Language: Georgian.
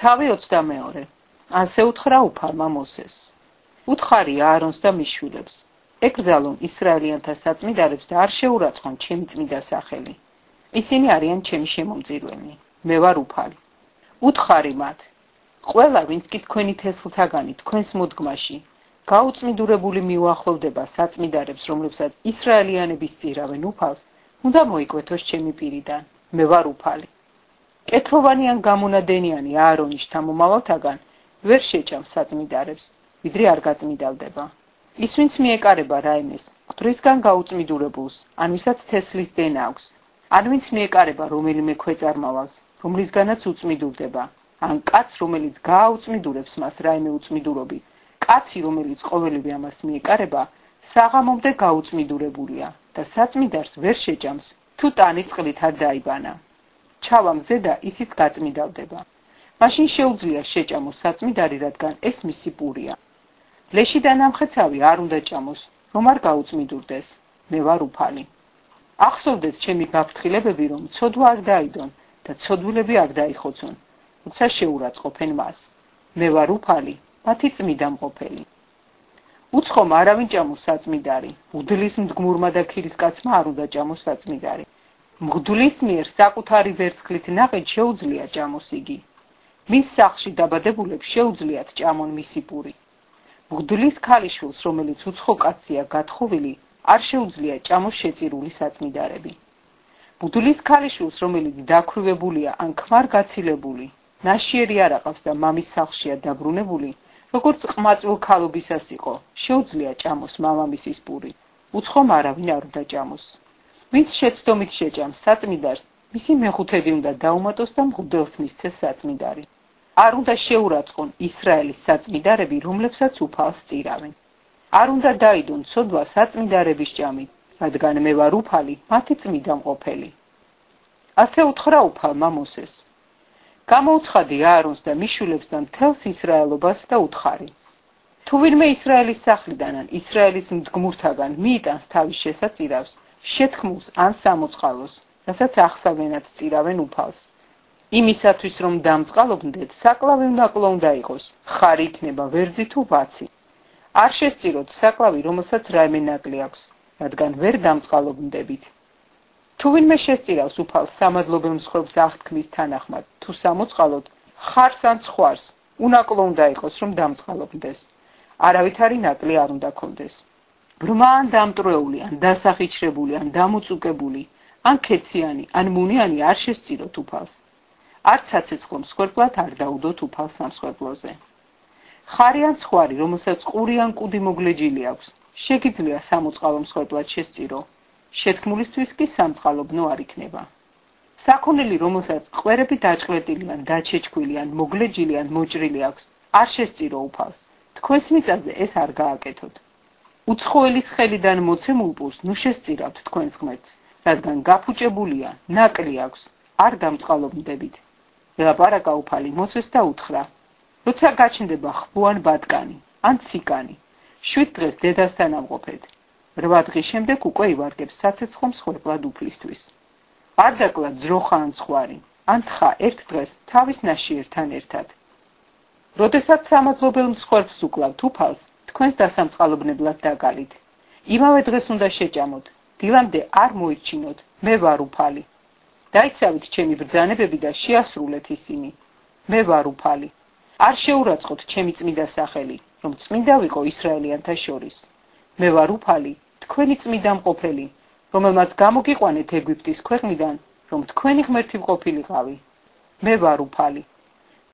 თავი 22. ასე უთხრა უფალმა მოსეს. უთხარი აარონს და მის შვილებს. ეკრძალონ ისრაელიანთა საწმიდარებს და არ შეურაცხონ ჩემი წმიდა სახელი. ისინი არიან ჩემი შემომწირვენი. მე ვარ უფალი. უთხარი მათ. ყველა, ვინც კი თქვენი თესლთაგანი თქვენს მოდგმაში გაუწმიდურებული მიუახლოვდება საწმიდარებს, რომლებსაც ისრაელიანები სწირავენ უფალს, უნდა მოიკვეთოს ჩემი პირიდან. მე ვარ უფალი. კეთილოვანი ან გამონადენიანი აარონის შთამომავალთაგან ვერ შეჭამს საწმიდარებს, ვიდრე არ გაწმიდავდება. ის, ვინც მიეკარება რაიმეს, მღვდლისგან გაუწმიდურებულს, ან ვისაც თესლის დენა აქვს, ან ვინც მიეკარება რომელიმე ქვეწარმავალს, რომლისგანაც უწმიდურდება, ან კაცს, რომელიც გააუწმიდურებს მას რაიმე უწმიდურობით, კაცი, რომელიც ყოველივე ამას მიეკარება, საღამომდე გაუწმიდურებულია და საწმიდარს ვერ შეჭამს, თუ ტანი წყლით არ დაიბანა. ჩავა მზე და ისიც გაწმიდავდება. მაშინ შეუძლია შეჭამოს საწმიდარი, რადგან ეს მისი პურია. ლეშიდან ამხეცავი არ უნდა ჭამოს, რომ არ გაუწმიდურდეს. მე ვარ უფალი. ახსოვდეთ ჩემი გაფრთხილებები, რომ ცოდვა არ დაიდონ და ცოდვილები არ დაიხოცონ, როცა შეურაცხყოფენ მას. მე ვარ უფალი, მათი წმიდა მყოფელი. უცხომ არავინ ჭამოს საწმიდარი, მღვდლის მდგმურმა და ქირისკაცმა არ უნდა ჭამოს საწმიდარი. მღვდლის მიერ საკუთარი ვერცხლით ნაყიდ შეუძლია ჭამოს იგი. მის სახლში დაბადებულებს შეუძლიათ ჭამონ მისი პური. მღვდლის ქალიშვილს, რომელიც უცხო კაცია გათხოვილი, არ შეუძლია ჭამოს შეწირული საწმიდარები. მღვდლის ქალიშვილს, რომელიც დაქვრივებულია ან ქმარ გაცილებული, ნაშიერი არ აყავს და მამის სახლშია დაბრუნებული, როგორც ყმაწვილ ქალობისას იყო, შეუძლია ჭამოს მამამისის პური. უცხომ არავინ არ უნდა ჭამოს. ვინც შეცდომით შეჭამს საწმიდარს, მისი მეხუთედი უნდა დაუმატოს და მღვდელს მისცეს საწმიდარი. არ უნდა შეურაცხონ ისრაელის საწმიდარები, რომლებსაც უფალს სწირავენ. არ უნდა დაიდონ ცოდვა საწმიდარების ჭამით, რადგან მე ვარ უფალი, მათი წმიდა მყოფელი. ასე უთხრა უფალმა მოსეს. გამოუცხადი აარონს და მის შვილებს და მთელს ისრაელობას და უთხარი. თუ ვინმე ისრაელის სახლიდან ან ისრაელის მდგმურთაგან მიიტანს თავის შესაწირავს, შეთქმულს ან სამოწყალოს, რასაც ახსავენად სწირავენ უფალს. იმისათვის, რომ დამწყალობდეთ, საკლავი უნაკლო უნდა იყოს, ხარი იქნება ვერძი თუ ვაცი. არ შესწიროთ საკლავი, რომელსაც რაიმე ნაკლი აქვს, რადგან ვერ დამწყალობდებით. თუ ვინმე შესწირავს უფალს სამადლობელ მსხვერპლს აღთქმის თანახმად, თუ სამოწყალოდ, ხარს ან ცხვარს, უნაკლო უნდა იყოს, რომ დამწყალობდეს. არავითარი ნაკლი არ უნდა ქონდეს. ბრმა ან დამტრეული, ან დასახიჩრებული, ან დამუწუკებული, ან ქეციანი, ან მუნიანი არ შესწიროთ უფალს. არც საცეცხლო მსხვერპლად არ დაუდოთ უფალს სამსხვერპლოზე. ხარი ან ცხვარი, რომელსაც ყური ან კუდი მოგლეჯილი აქვს, შეგიძლია სამოწყალო მსხვერპლად შესწირო. შეთქმულისთვის კი სამწყალობნო არ იქნება. საქონელი, რომელსაც ყვერები დაჭყლეტილი ან დაჩეჩქვილი ან მოგლეჯილი ან მოჭრილი აქვს, არ შესწირო უფალს. თქვენს მიწაზე ეს არ გააკეთოთ. უცხოელის ხელიდან მოცემულ პურს ნუ შესწირავთ თქვენს ღმერთს, რადგან გაფუჭებულია, ნაკლი აქვს, არ დამწყალობდებით. ელაპარაკა უფალი მოსეს და უთხრა. როცა გაჩნდება ხბო ან ბატკანი, ან ციკანი, 7 დღეს დედასთან ამყოფეთ. 8 დღის შემდეგ უკვე ივარგებს საცეცხლო მსხვერპლად უფლისთვის. არ დაკლათ ძროხა ან ცხვარი, ან თხა 1 დღეს თავის ნაშიერთან ერთად. როდესაც სამადლობელ მსხვერპლს უკლავთ უფალს, თქვენს დასამწყალობნებლად დაგალით. იმავე დღეს უნდა შეჭამოთ, დილამდე არ მოირჩინოთ, მე ვარ უფალი. დაიცავით ჩემი ბრძანებები და შეასრულეთ ისინი. მე ვარ უფალი. არ შეურაცხოთ ჩემი წმიდა სახელი, რომ წმინდა ვიყო ისრაელიანთა შორის. მე ვარ უფალი, თქვენი წმიდა მყოფელი, რომელმაც გამოგიყვანეთ ეგვიპტის ქვეყნიდან, რომ თქვენი ღმერთი მყოფილიყავი. მე ვარ უფალი.